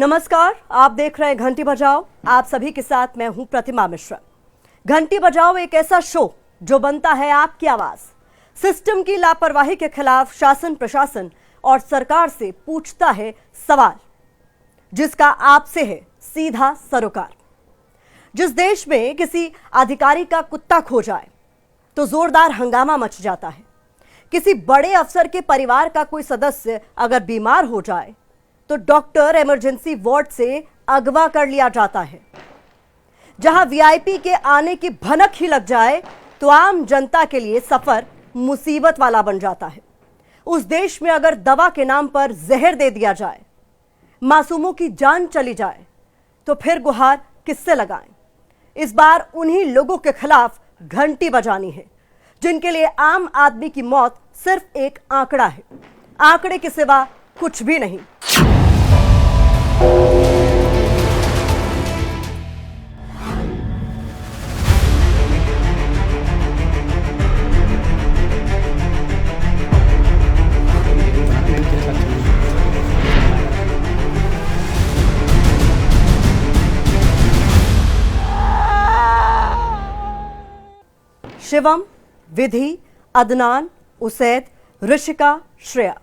नमस्कार, आप देख रहे हैं घंटी बजाओ। आप सभी के साथ मैं हूं प्रतिमा मिश्रा। घंटी बजाओ एक ऐसा शो जो बनता है आपकी आवाज। सिस्टम की लापरवाही के खिलाफ शासन प्रशासन और सरकार से पूछता है सवाल, जिसका आपसे है सीधा सरोकार। जिस देश में किसी अधिकारी का कुत्ता खो जाए तो जोरदार हंगामा मच जाता है। किसी बड़े अफसर के परिवार का कोई सदस्य अगर बीमार हो जाए तो डॉक्टर इमरजेंसी वार्ड से अगवा कर लिया जाता है। जहां वीआईपी के आने की भनक ही लग जाए तो आम जनता के लिए सफर मुसीबत वाला बन जाता है। उस देश में अगर दवा के नाम पर जहर दे दिया जाए, मासूमों की जान चली जाए, तो फिर गुहार किससे लगाएं? इस बार उन्हीं लोगों के खिलाफ घंटी बजानी है जिनके लिए आम आदमी की मौत सिर्फ एक आंकड़ा है, आंकड़े के सिवा कुछ भी नहीं। शिवम, विधि, अदनान, उसैद, ऋषिका, श्रेया।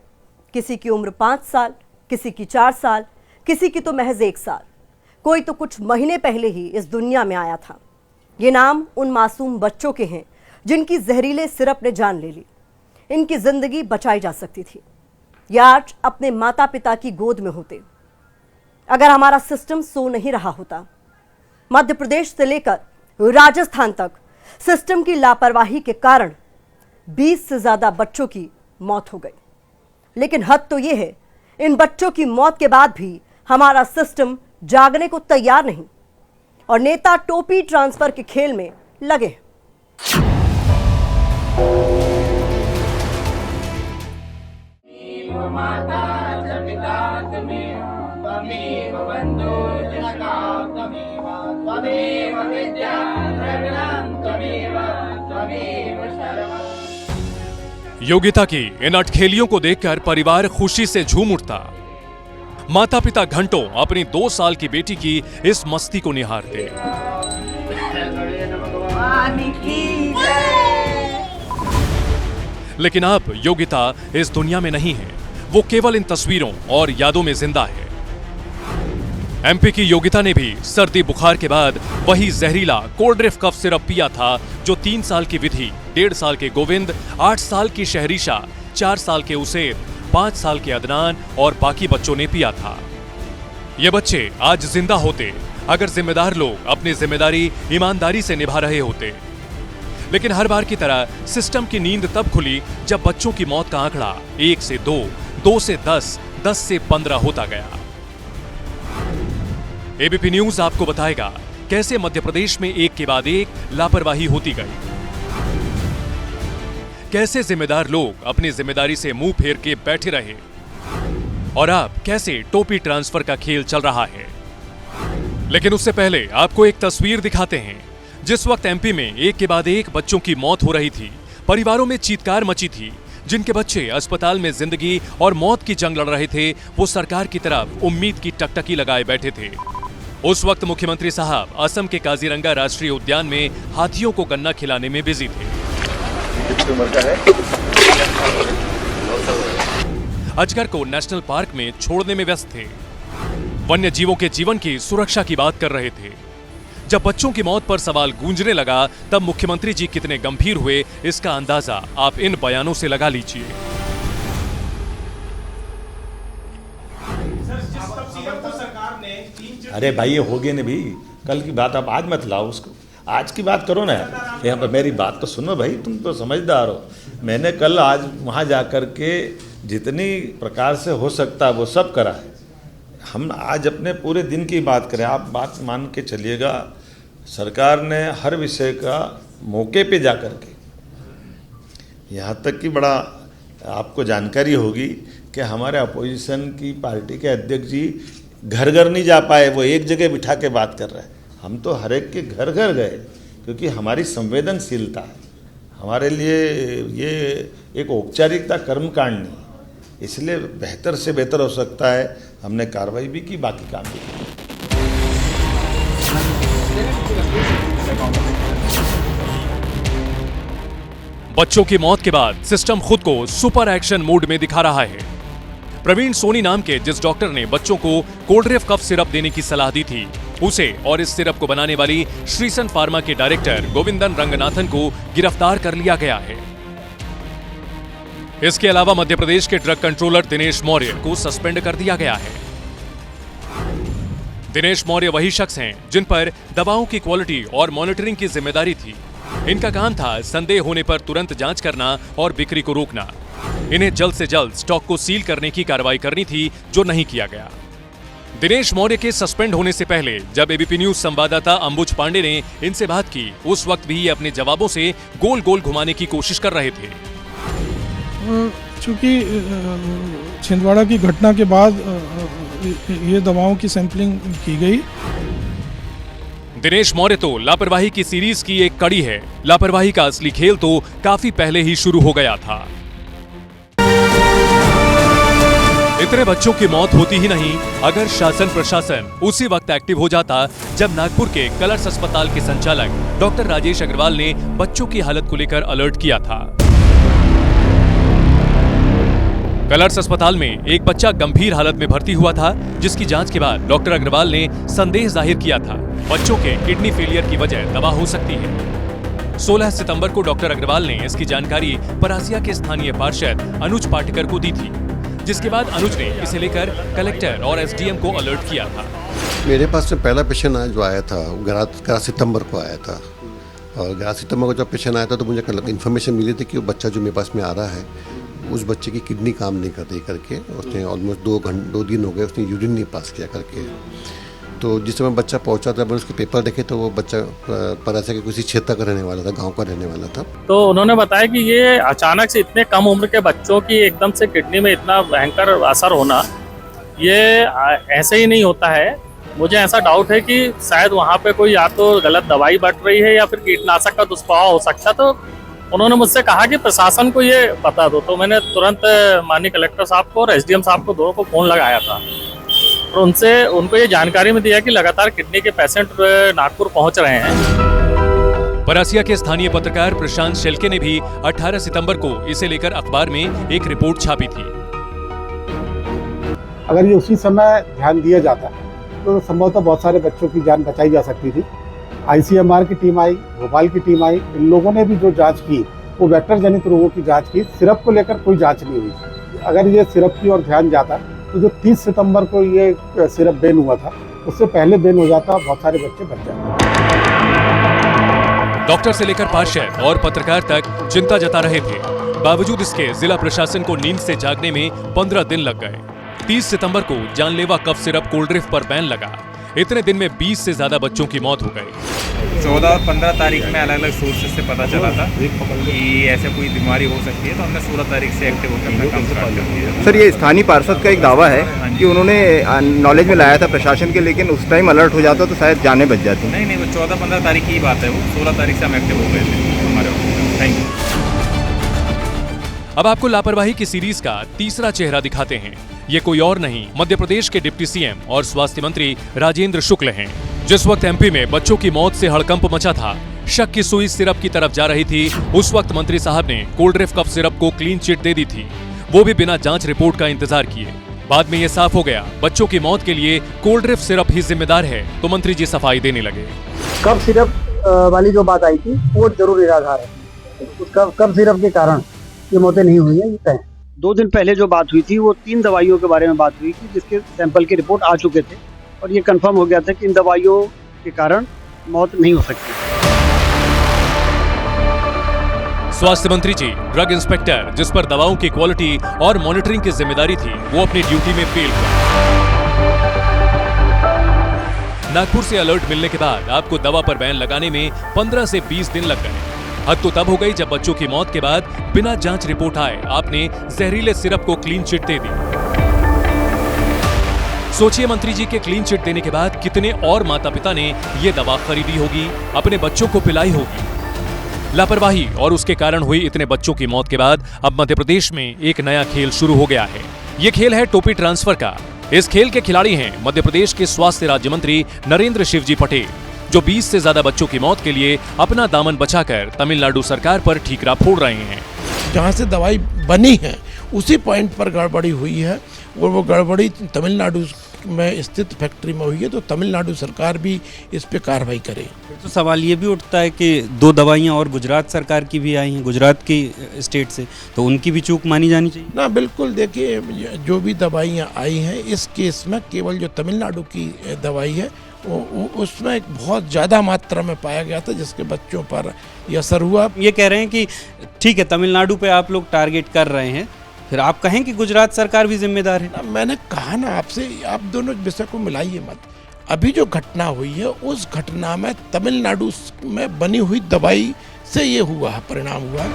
किसी की उम्र 5 साल, किसी की 4 साल, किसी की तो महज 1 साल। कोई तो कुछ महीने पहले ही इस दुनिया में आया था। ये नाम उन मासूम बच्चों के हैं जिनकी जहरीले सिरप ने जान ले ली। इनकी जिंदगी बचाई जा सकती थी, या आज अपने माता पिता की गोद में होते। अगर हमारा सिस्टम सो नहीं रहा होता। मध्य प्रदेश से लेकर राजस्थान तक सिस्टम की लापरवाही के कारण 20 से ज्यादा बच्चों की मौत हो गई। लेकिन हद तो यह है, इन बच्चों की मौत के बाद भी हमारा सिस्टम जागने को तैयार नहीं और नेता टोपी ट्रांसफर के खेल में लगे हैं। योगिता की इन अटखेलियों को देखकर परिवार खुशी से झूम उठता। माता पिता घंटों अपनी 2 साल की बेटी की इस मस्ती को निहारते। लेकिन अब योगिता इस दुनिया में नहीं है। वो केवल इन तस्वीरों और यादों में जिंदा है। एमपी की योगिता ने भी सर्दी बुखार के बाद वही जहरीला कोल्ड्रिफ कफ सिरप पिया था जो 3 साल की विधि, 1.5 साल के गोविंद, 8 साल की शहरीशा, 4 साल के उसेर, 5 साल के अदनान और बाकी बच्चों ने पिया था। ये बच्चे आज जिंदा होते अगर जिम्मेदार लोग अपनी जिम्मेदारी ईमानदारी से निभा रहे होते। लेकिन हर बार की तरह सिस्टम की नींद तब खुली जब बच्चों की मौत का आंकड़ा 1 से 2, 2 से 10, 10 से 15 होता गया। एबीपी न्यूज आपको बताएगा कैसे मध्य प्रदेश में एक के बाद एक लापरवाही होती गई, कैसे जिम्मेदार लोग अपनी जिम्मेदारी से मुंह फेर के बैठे रहे और अब कैसे टोपी ट्रांसफर का खेल चल रहा है। लेकिन उससे पहले आपको एक तस्वीर दिखाते हैं। जिस वक्त एमपी में एक के बाद एक बच्चों की मौत हो रही थी, परिवारों में चीत्कार मची थी। जिनके बच्चे अस्पताल में जिंदगी और मौत की जंग लड़ रहे थे, वो सरकार की तरफ उम्मीद की टकटकी लगाए बैठे थे। उस वक्त मुख्यमंत्री साहब असम के काजीरंगा राष्ट्रीय उद्यान में हाथियों को गन्ना खिलाने में बिजी थे। अजगर को नेशनल पार्क में छोड़ने में व्यस्त थे। वन्य जीवों के जीवन की सुरक्षा की बात कर रहे थे। जब बच्चों की मौत पर सवाल गूंजने लगा, तब मुख्यमंत्री जी कितने गंभीर हुए, इसका अंदाजा आप इन बयानों से लगा लीजिए। अरे भाई, ये हो गए ना भी, कल की बात आप आज मत लाओ उसको, आज की बात करो ना यार। यहाँ पर मेरी बात तो सुनो भाई, तुम तो समझदार हो। मैंने कल आज वहाँ जा कर के जितनी प्रकार से हो सकता है वो सब करा है। हम आज अपने पूरे दिन की बात करें, आप बात मान के चलिएगा, सरकार ने हर विषय का मौके पे जा कर के, यहाँ तक कि बड़ा आपको जानकारी होगी कि हमारे अपोजिशन की पार्टी के अध्यक्ष जी घर घर नहीं जा पाए, वो एक जगह बिठा के बात कर रहे हैं। हम तो हर एक के घर घर गए, क्योंकि हमारी संवेदनशीलता है। हमारे लिए ये एक औपचारिकता कर्मकांड नहीं, इसलिए बेहतर से बेहतर हो सकता है। हमने कार्रवाई भी की, बाकी काम भी किया। बच्चों की मौत के बाद सिस्टम खुद को सुपर एक्शन मोड में दिखा रहा है। प्रवीण सोनी नाम के जिस डॉक्टर ने बच्चों को कोल्ड्रिफ कफ सिरप देने की सलाह दी थी, उसे और इस सिरप को बनाने वाली श्रीसन फार्मा के डायरेक्टर गोविंदन रंगनाथन को गिरफ्तार कर लिया गया है। इसके अलावा मध्य प्रदेश के ड्रग कंट्रोलर दिनेश मौर्य को सस्पेंड कर दिया गया है। दिनेश मौर्य वही शख्स हैं जिन पर दवाओं की क्वालिटी और मॉनिटरिंग की जिम्मेदारी थी। इनका काम था संदेह होने पर तुरंत जांच करना और बिक्री को रोकना। इन्हें जल्द से जल्द स्टॉक को सील करने की कार्रवाई करनी थी, जो नहीं किया गया। दिनेश मौर्य के सस्पेंड होने से पहले जब एबीपी न्यूज संवाददाता अंबुज पांडे ने इनसे बात की, उस वक्त भी ये अपने जवाबों से गोल गोल घुमाने की कोशिश कर रहे थे। चूंकि छिंदवाड़ा की घटना के बाद ये दवाओं की सैंपलिंग की गई। दिनेश मौर्य तो लापरवाही की सीरीज की एक कड़ी है। लापरवाही का असली खेल तो काफी पहले ही शुरू हो गया था। इतने बच्चों की मौत होती ही नहीं अगर शासन प्रशासन उसी वक्त एक्टिव हो जाता जब नागपुर के कलर्स अस्पताल के संचालक डॉक्टर राजेश अग्रवाल ने बच्चों की हालत को लेकर अलर्ट किया था। कलर्स अस्पताल में एक बच्चा गंभीर हालत में भर्ती हुआ था, जिसकी जांच के बाद डॉक्टर अग्रवाल ने संदेह जाहिर किया था बच्चों के किडनी फेलियर की वजह दवा हो सकती है। 16 सितंबर को डॉक्टर अग्रवाल ने इसकी जानकारी परासिया के स्थानीय पार्षद अनुज पाटेकर को दी थी, जिसके बाद अनुज ने इसे लेकर कलेक्टर और एसडीएम को अलर्ट किया था। मेरे पास में पहला पेशेंट जो आया था 11 सितंबर को आया था, और 11 सितंबर को जब पेशेंट आया था तो मुझे इन्फॉर्मेशन मिली थी कि वो बच्चा जो मेरे पास में आ रहा है उस बच्चे की किडनी काम नहीं कर रही करके, उसने ऑलमोस्ट 2 दिन हो गए उसने यूरिन नहीं पास किया करके। तो जिस समय बच्चा पहुंचा था मैंने उसके पेपर देखे तो वो बच्चा परासिया के किसी क्षेत्र का रहने वाला था, गांव का रहने वाला था। तो उन्होंने बताया कि ये अचानक से इतने कम उम्र के बच्चों की एकदम से किडनी में इतना भयंकर असर होना, ये ऐसे ही नहीं होता है। मुझे ऐसा डाउट है कि शायद वहाँ पे कोई या तो गलत दवाई बट रही है या फिर कीटनाशक का दुष्प्रभाव हो सकता। तो उन्होंने मुझसे कहा कि प्रशासन को ये बता दो, तो मैंने तुरंत माननीय कलेक्टर साहब को और एसडीएम साहब को दोनों को फोन लगाया था और उनको ये जानकारी में दिया कि लगातार किडनी के पेशेंट नागपुर पहुंच रहे हैं। परासिया के स्थानीय पत्रकार प्रशांत शेलके ने भी 18 सितंबर को इसे लेकर अखबार में एक रिपोर्ट छापी थी। अगर ये उसी समय ध्यान दिया जाता तो संभवतः बहुत सारे बच्चों की जान बचाई जा सकती थी। आईसीएमआर की टीम आई, भोपाल की टीम आई, इन लोगों ने भी जो जांच की वो वेक्टर जनित रोगों की जांच की। सिरप को लेकर कोई जांच नहीं हुई। अगर ये सिरप की ओर ध्यान जाता तो जो 30 सितंबर को ये सिरप बैन हुआ था उससे पहले बैन हो जाता, बहुत सारे बच्चे बच जाते। डॉक्टर से लेकर पार्षद और पत्रकार तक चिंता जता रहे थे। बावजूद इसके जिला प्रशासन को नींद से जागने में 15 दिन लग गए। 30 सितंबर को जानलेवा कफ सिरप कोल्ड्रिफ पर बैन लगा। इतने दिन में 20 से ज्यादा बच्चों की मौत हो गई। 14 और 15 तारीख में अलग अलग सोर्सेज से पता चला था कि ऐसे कोई बीमारी हो सकती है, तो हमने 16 तारीख से एक्टिव होकर अपना काम स्टार्ट कर दिया। सर, ये स्थानीय पार्षद का एक दावा है कि उन्होंने नॉलेज में लाया था प्रशासन के, लेकिन उस टाइम अलर्ट हो जाता तो शायद जाने बच जाती। नहीं, वो 14-15 तारीख की बात है। वो 16 तारीख से हम एक्टिव हो गए थे हमारे ऑफिस। Thank you. अब आपको लापरवाही की सीरीज का तीसरा चेहरा दिखाते हैं। ये कोई और नहीं, मध्य प्रदेश के डिप्टी सीएम और स्वास्थ्य मंत्री राजेंद्र शुक्ल हैं। जिस वक्त एमपी में बच्चों की मौत से हड़कंप मचा था, शक की सुई सिरप की तरफ जा रही थी, उस वक्त मंत्री साहब ने कोल्ड्रिफ कफ सिरप को क्लीन चिट दे दी थी, वो भी बिना जांच रिपोर्ट का इंतजार किए। बाद में ये साफ हो गया बच्चों की मौत के लिए कोल्ड्रिफ सिरप ही जिम्मेदार है, तो मंत्री जी सफाई देने लगे। कफ सिरप वाली जो बात आई थी वो जरूर निराधार है। उस कफ सिरप के कारण ये मौतें नहीं हुई है, ये तय है। 2 दिन पहले जो बात हुई थी वो 3 दवाइयों के बारे में बात हुई थी, जिसके सैंपल की रिपोर्ट आ चुके थे और ये कंफर्म हो गया था कि इन दवाइयों के कारण मौत नहीं हो सकती। स्वास्थ्य मंत्री जी ड्रग इंस्पेक्टर, जिस पर दवाओं की क्वालिटी और मॉनिटरिंग की जिम्मेदारी थी, वो अपनी ड्यूटी में फेल हुआ। नागपुर से अलर्ट मिलने के बाद आपको दवा पर बैन लगाने में 15 से 20 दिन लग गए। हद तो तब हो गई जब बच्चों की मौत के बाद बिना जांच रिपोर्ट आए आपने जहरीले सिरप को क्लीन चिट दे दी। सोचिए, मंत्री जी के क्लीन चिट देने के बाद कितने और माता पिता ने ये दवा खरीदी होगी, अपने बच्चों को पिलाई होगी। लापरवाही और उसके कारण हुई इतने बच्चों की मौत के बाद अब मध्य प्रदेश में एक नया खेल शुरू हो गया है। ये खेल है टोपी ट्रांसफर का। इस खेल के खिलाड़ी हैं मध्य प्रदेश के स्वास्थ्य राज्य मंत्री नरेंद्र शिवजी पटेल, जो 20 से ज्यादा बच्चों की मौत के लिए अपना दामन बचाकर तमिलनाडु सरकार पर ठीकरा फोड़ रहे हैं। जहाँ से दवाई बनी है उसी पॉइंट पर गड़बड़ी हुई है और वो गड़बड़ी तमिलनाडु में स्थित फैक्ट्री में हुई है, तो तमिलनाडु सरकार भी इस पे कार्रवाई करे। तो सवाल ये भी उठता है कि 2 दवाइयाँ और गुजरात सरकार की भी आई हैं, गुजरात की स्टेट से, तो उनकी भी चूक मानी जानी चाहिए ना। बिल्कुल, देखिए जो भी दवाइयाँ आई हैं इस केस में केवल जो तमिलनाडु की दवाई है उसमें एक बहुत ज़्यादा मात्रा में पाया गया था जिसके बच्चों पर ये असर हुआ। ये कह रहे हैं कि ठीक है तमिलनाडु पे आप लोग टारगेट कर रहे हैं, फिर आप कहें कि गुजरात सरकार भी जिम्मेदार है। मैंने कहा ना आपसे, आप दोनों विषय को मिलाइए मत। अभी जो घटना हुई है उस घटना में तमिलनाडु में बनी हुई दवाई से ये हुआ है, परिणाम हुआ।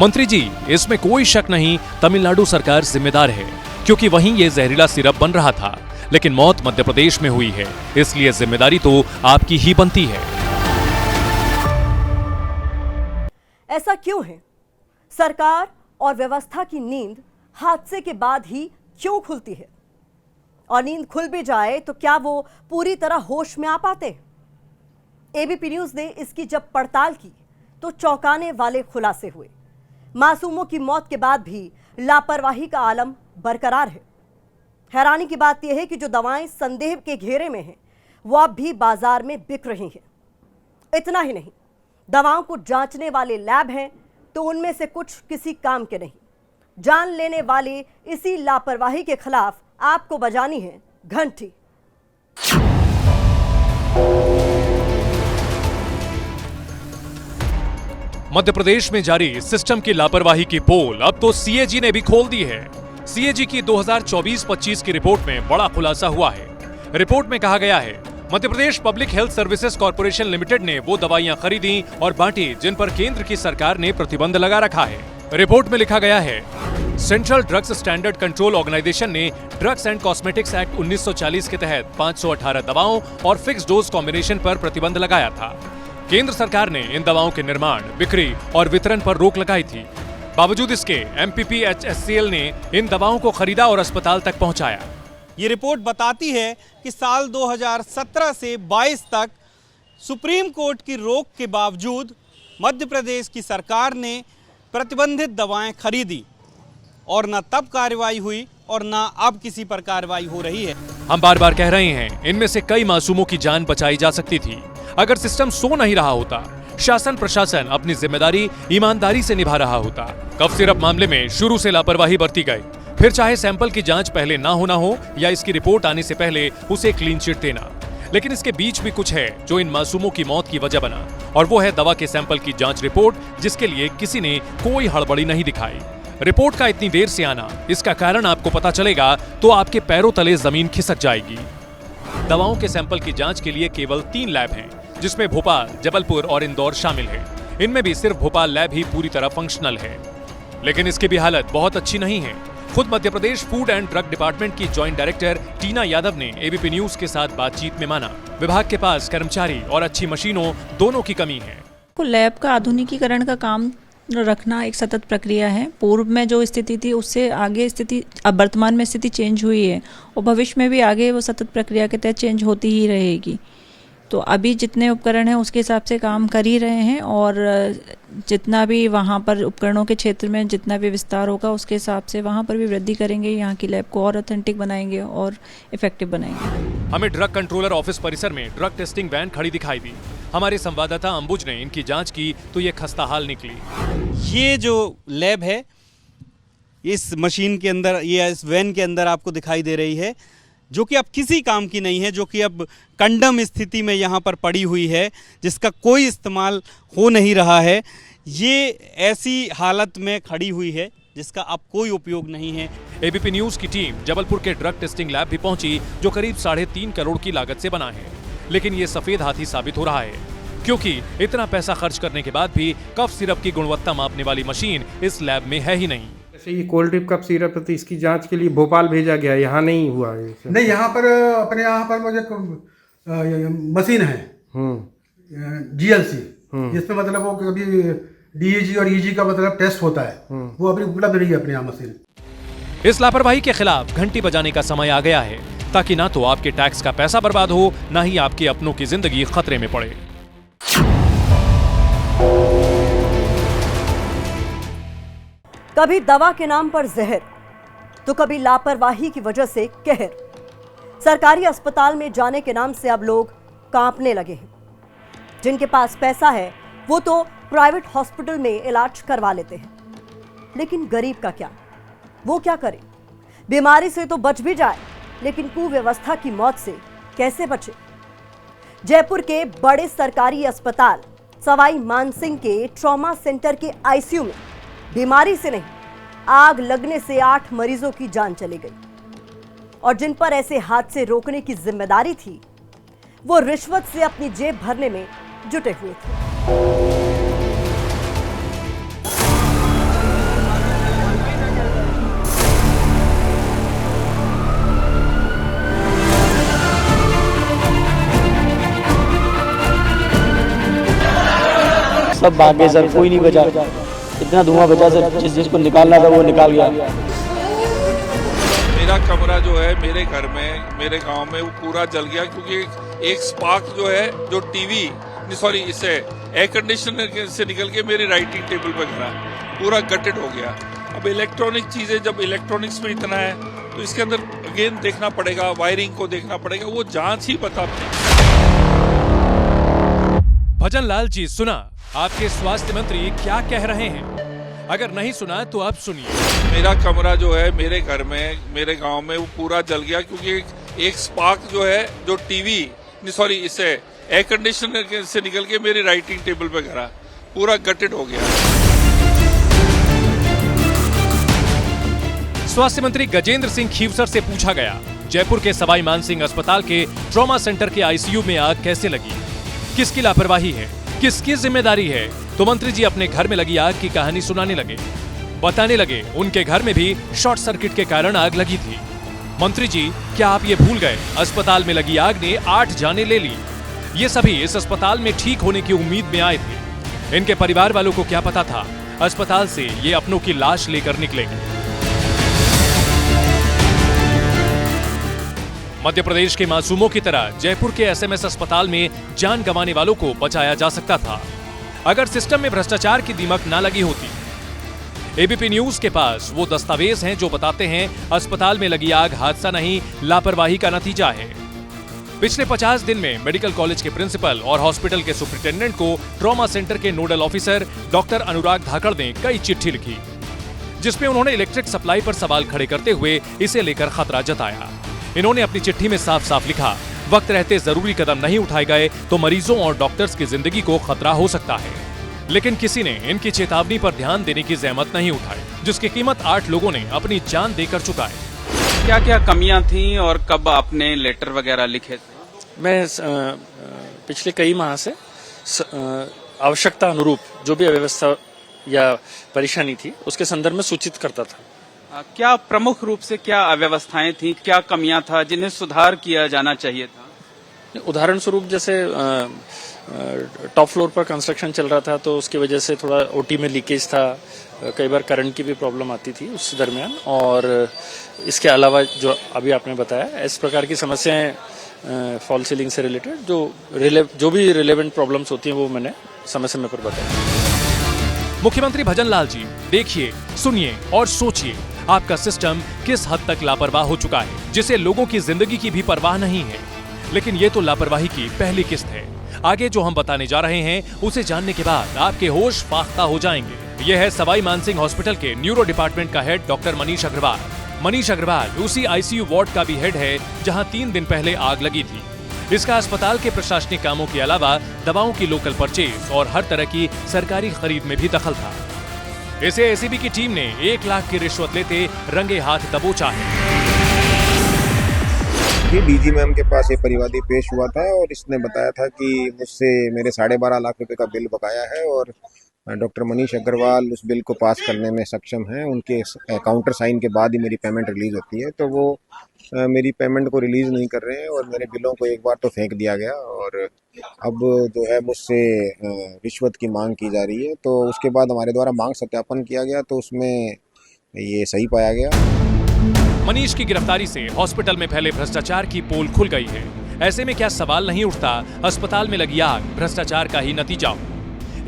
मंत्री जी, इसमें कोई शक नहीं, तमिलनाडु सरकार जिम्मेदार है, क्योंकि वहीं ये जहरीला सिरप बन रहा था। लेकिन मौत मध्य प्रदेश में हुई है, इसलिए जिम्मेदारी तो आपकी ही बनती है। ऐसा क्यों है? सरकार और व्यवस्था की नींद हादसे के बाद ही क्यों खुलती है? और नींद खुल भी जाए तो क्या वो पूरी तरह होश में आ पाते? एबीपी न्यूज ने इसकी जब पड़ताल की तो चौंकाने वाले खुलासे हुए। मासूमों की मौत के बाद भी लापरवाही का आलम बरकरार है। हैरानी की बात यह है कि जो दवाएं संदेह के घेरे में हैं, वो अब भी बाजार में बिक रही हैं। इतना ही नहीं, दवाओं को जांचने वाले लैब हैं तो उनमें से कुछ किसी काम के नहीं। जान लेने वाले इसी लापरवाही के खिलाफ आपको बजानी है घंटी। मध्य प्रदेश में जारी सिस्टम की लापरवाही की पोल अब तो सीएजी ने भी खोल दी है। सीएजी की 2024-25 की रिपोर्ट में बड़ा खुलासा हुआ है। रिपोर्ट में कहा गया है, Madhya Pradesh public health services corporation limited ने वो दवाइयां खरीदी और बांटी जिन पर केंद्र की सरकार ने प्रतिबंध लगा रखा है। रिपोर्ट में लिखा गया है, central drugs standard control organisation ने ड्रग्स एंड कॉस्मेटिक्स एक्ट 1940 के तहत 518 दवाओं और फिक्स डोज कॉम्बिनेशन पर प्रतिबंध लगाया था। केंद्र सरकार ने इन दवाओं के निर्माण, बिक्री और वितरण पर रोक लगाई थी। बावजूद इसके MPPHSCL ने इन दवाओं को खरीदा और अस्पताल तक पहुंचाया। ये रिपोर्ट बताती है कि साल 2017 से 22 तक सुप्रीम कोर्ट की रोक के बावजूद मध्य प्रदेश की सरकार ने प्रतिबंधित दवाएं खरीदी और न तब कार्रवाई हुई और न अब किसी पर कार्रवाई हो रही है। हम बार बार कह रहे हैं, इनमें से कई मासूमों की जान बचाई जा सकती थी अगर सिस्टम सो नहीं रहा होता, शासन प्रशासन अपनी जिम्मेदारी ईमानदारी से निभा रहा होता। कफ सिरप मामले में शुरू से लापरवाही बरती गई, फिर चाहे सैंपल की जांच पहले ना होना हो या इसकी रिपोर्ट आने से पहले उसे क्लीन चिट देना, लेकिन इसके बीच भी कुछ है जो इन मासूमों की मौत की वजह बना, और वो है दवा के सैंपल की जांच रिपोर्ट, जिसके लिए किसी ने कोई हड़बड़ी नहीं दिखाई। रिपोर्ट का इतनी देर से आना, इसका कारण आपको पता चलेगा तो आपके पैरों तले जमीन खिसक जाएगी। दवाओं के सैंपल की जांच के लिए केवल 3 लैब हैं, जिसमें भोपाल, जबलपुर और इंदौर शामिल है। इनमें भी सिर्फ भोपाल लैब ही पूरी तरह फंक्शनल है, लेकिन इसकी भी हालत बहुत अच्छी नहीं है। खुद Madhya Pradesh food and drug department की जॉइंट डायरेक्टर टीना यादव ने एबीपी न्यूज के साथ बातचीत में माना, विभाग के पास कर्मचारी और अच्छी मशीनों दोनों की कमी है। लैब का आधुनिकीकरण का काम रखना एक सतत प्रक्रिया है। पूर्व में जो स्थिति थी उससे आगे स्थिति, अब वर्तमान में स्थिति चेंज हुई है और भविष्य में भी आगे वो सतत प्रक्रिया के तहत चेंज होती ही रहेगी। तो अभी जितने उपकरण हैं उसके हिसाब से काम कर ही रहे हैं और जितना भी वहाँ पर उपकरणों के क्षेत्र में जितना भी विस्तार होगा उसके हिसाब से वहाँ पर भी वृद्धि करेंगे। यहाँ की लैब को और ऑथेंटिक बनाएंगे और इफेक्टिव बनाएंगे। हमें ड्रग कंट्रोलर ऑफिस परिसर में ड्रग टेस्टिंग वैन खड़ी दिखाई दी। हमारे संवाददाता अंबुज ने इनकी जांच की तो ये खस्ताहाल निकली। ये जो लैब है इस मशीन के अंदर, ये इस वैन के अंदर आपको दिखाई दे रही है, जो कि अब किसी काम की नहीं है, जो कि अब कंडम स्थिति में यहाँ पर पड़ी हुई है, जिसका कोई इस्तेमाल हो नहीं रहा है। ये ऐसी हालत में खड़ी हुई है जिसका अब कोई उपयोग नहीं है। एबीपी न्यूज की टीम जबलपुर के ड्रग टेस्टिंग लैब भी पहुंची, जो करीब 3.5 करोड़ की लागत से बना है, लेकिन ये सफेद हाथी साबित हो रहा है, क्योंकि इतना पैसा खर्च करने के बाद भी कफ सिरप की गुणवत्ता मापने वाली मशीन इस लैब में है ही नहीं। जैसे ये कोल्ड ड्रिप कफ सिरप तो इसकी जांच के लिए भोपाल भेजा गया, यहाँ नहीं हुआ है। नहीं, यहाँ पर अपने यहाँ पर मुझे मशीन है GLC, जिसमें मतलब वो कभी DEG और EG का मतलब टेस्ट होता है, वो अभी उपलब्ध नहीं है अपने यहाँ मशीन। इस लापरवाही के खिलाफ घंटी बजाने का समय आ गया है, ताकि ना तो आपके टैक्स का पैसा बर्बाद हो, ना ही आपके अपनों की जिंदगी खतरे में पड़े। कभी दवा के नाम पर जहर, तो कभी लापरवाही की वजह से कहर। सरकारी अस्पताल में जाने के नाम से अब लोग कांपने लगे हैं। जिनके पास पैसा है वो तो प्राइवेट हॉस्पिटल में इलाज करवा लेते हैं, लेकिन गरीब का क्या? वो क्या करे? बीमारी से तो बच भी जाए, लेकिन कुव्यवस्था की मौत से कैसे बचे? जयपुर के बड़े सरकारी अस्पताल सवाई मानसिंह के ट्रॉमा सेंटर के आईसीयू में बीमारी से नहीं, आग लगने से 8 मरीजों की जान चली गई। और जिन पर ऐसे हादसे रोकने की जिम्मेदारी थी, वो रिश्वत से अपनी जेब भरने में जुटे हुए थे। सब भागे सर, कोई नहीं बचा। इतना धुआं बचा सर, जिसको निकालना था वो निकाल गया। मेरा कमरा जो है मेरे घर में, मेरे गांव में, वो पूरा जल गया, क्योंकि एक स्पार्क जो है, जो टीवी इसे एयर कंडीशनर से निकल के मेरी राइटिंग टेबल पर गिरा, पूरा गटेड हो गया। अब इलेक्ट्रॉनिक चीजें, जब इलेक्ट्रॉनिक्स में इतना है तो इसके अंदर अगेन देखना पड़ेगा, वायरिंग को देखना पड़ेगा, वो जांच ही बता पाएगी। भजन लाल जी, सुना आपके स्वास्थ्य मंत्री क्या कह रहे हैं? अगर नहीं सुना तो अब सुनिए। मेरा कमरा जो है मेरे घर में, मेरे गांव में, वो पूरा जल गया, क्योंकि एक स्पार्क जो है, जो टीवी इसे एयर कंडीशनर से निकल के मेरी राइटिंग टेबल पे गिरा, पूरा गटेड हो गया। स्वास्थ्य मंत्री गजेंद्र सिंह खीवसर से पूछा गया, जयपुर के सवाई मानसिंह अस्पताल के ट्रॉमा सेंटर के आईसीयू में आग कैसे लगी, किसकी लापरवाही है, किसकी जिम्मेदारी है? तो मंत्री जी अपने घर में लगी आग की कहानी सुनाने लगे। बताने लगे उनके घर में भी शॉर्ट सर्किट के कारण आग लगी थी। मंत्री जी, क्या आप ये भूल गए, अस्पताल में लगी आग ने 8 जानें ले ली। ये सभी इस अस्पताल में ठीक होने की उम्मीद में आए थे। इनके परिवार वालों को क्या पता था अस्पताल से ये अपनों की लाश लेकर निकलेंगे। मध्य प्रदेश के मासूमों की तरह जयपुर के एसएमएस अस्पताल में जान गंवाने वालों को बचाया जा सकता था, अगर सिस्टम में भ्रष्टाचार की दीमक ना लगी होती। एबीपी न्यूज के पास वो दस्तावेज हैं जो बताते हैं अस्पताल में लगी आग हादसा नहीं, लापरवाही का नतीजा है। पिछले 50 दिन में मेडिकल कॉलेज के प्रिंसिपल और हॉस्पिटल के सुपरिटेंडेंट को ट्रॉमा सेंटर के नोडल ऑफिसर डॉक्टर अनुराग धाकड़ ने कई चिट्ठी लिखी, जिसमें उन्होंने इलेक्ट्रिक सप्लाई पर सवाल खड़े करते हुए इसे लेकर खतरा जताया। इन्होंने अपनी चिट्ठी में साफ साफ लिखा, वक्त रहते जरूरी कदम नहीं उठाए गए तो मरीजों और डॉक्टर्स की जिंदगी को खतरा हो सकता है। लेकिन किसी ने इनकी चेतावनी पर ध्यान देने की जहमत नहीं उठाई, जिसकी कीमत 8 लोगों ने अपनी जान देकर चुकाई। क्या क्या कमियां थी और कब आपने लेटर वगैरह लिखे थे? मैं पिछले कई माह से आवश्यकता अनुरूप जो भी अव्यवस्था या परेशानी थी उसके संदर्भ में सूचित करता था। क्या प्रमुख रूप से क्या अव्यवस्थाएं थी, क्या कमियां था जिन्हें सुधार किया जाना चाहिए था? उदाहरण स्वरूप जैसे टॉप फ्लोर पर कंस्ट्रक्शन चल रहा था तो उसकी वजह से थोड़ा ओटी में लीकेज था, कई बार करंट की भी प्रॉब्लम आती थी उस दरमियान, और इसके अलावा जो अभी आपने बताया इस प्रकार की समस्याएं फॉल सीलिंग से रिलेटेड जो भी रिलेवेंट प्रॉब्लम्स होती हैं वो मैंने समय समय पर बताया। मुख्यमंत्री भजन लाल जी, देखिए, सुनिए और सोचिए आपका सिस्टम किस हद तक लापरवाह हो चुका है, जिसे लोगों की जिंदगी की भी परवाह नहीं है। लेकिन ये तो लापरवाही की पहली किस्त है। आगे जो हम बताने जा रहे हैं उसे जानने के बाद आपके होश फाख्ता हो जाएंगे। यह है सवाई मानसिंह हॉस्पिटल के न्यूरो डिपार्टमेंट का हेड डॉक्टर मनीष अग्रवाल। मनीष अग्रवाल उसी आईसीयू वार्ड का भी हेड है जहां 3 दिन पहले आग लगी थी। इसका अस्पताल के प्रशासनिक कामों के अलावा दवाओं की लोकल परचेज और हर तरह की सरकारी खरीद में भी दखल था। इसे एसीबी की टीम ने 1 लाख की रिश्वत लेते रंगे हाथ दबोचा है। डीजी मैम के पास ये परिवादी पेश हुआ था और इसने बताया था कि मुझसे मेरे 12.5 लाख रुपए का बिल बकाया है और डॉक्टर मनीष अग्रवाल उस बिल को पास करने में सक्षम हैं। उनके काउंटर साइन के बाद ही मेरी पेमेंट रिलीज होती है, तो वो मेरी पेमेंट को रिलीज नहीं कर रहे हैं और मेरे बिलों को एक बार तो फेंक दिया गया और अब जो है मुझसे रिश्वत की मांग की जा रही है। तो उसके बाद हमारे द्वारा मांग सत्यापन किया गया तो उसमें ये सही पाया गया। मनीष की गिरफ्तारी से हॉस्पिटल में फैले भ्रष्टाचार की पोल खुल गई है। ऐसे में क्या सवाल नहीं उठता, अस्पताल में लगी आग भ्रष्टाचार का ही नतीजा हो?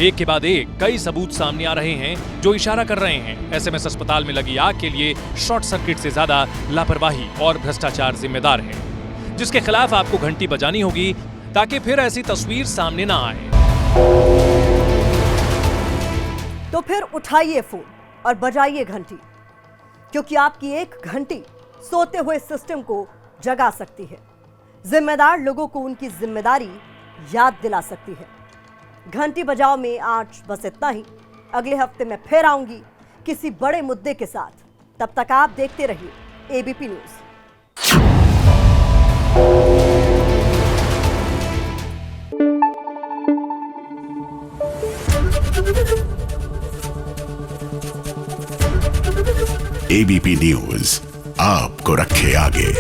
एक के बाद एक कई सबूत सामने आ रहे हैं जो इशारा कर रहे हैं एसएमएस अस्पताल में लगी आग के लिए शॉर्ट सर्किट से ज्यादा लापरवाही और भ्रष्टाचार जिम्मेदार है, जिसके खिलाफ आपको घंटी बजानी होगी ताकि फिर ऐसी तस्वीर सामने ना आए। तो फिर उठाइए फोन और बजाइए घंटी, क्योंकि आपकी एक घंटी सोते हुए सिस्टम को जगा सकती है, जिम्मेदार लोगों को उनकी जिम्मेदारी याद दिला सकती है। घंटी बजाओ में आज बस इतना ही। अगले हफ्ते मैं फिर आऊंगी किसी बड़े मुद्दे के साथ। तब तक आप देखते रहिए एबीपी न्यूज। एबीपी न्यूज आपको रखे आगे।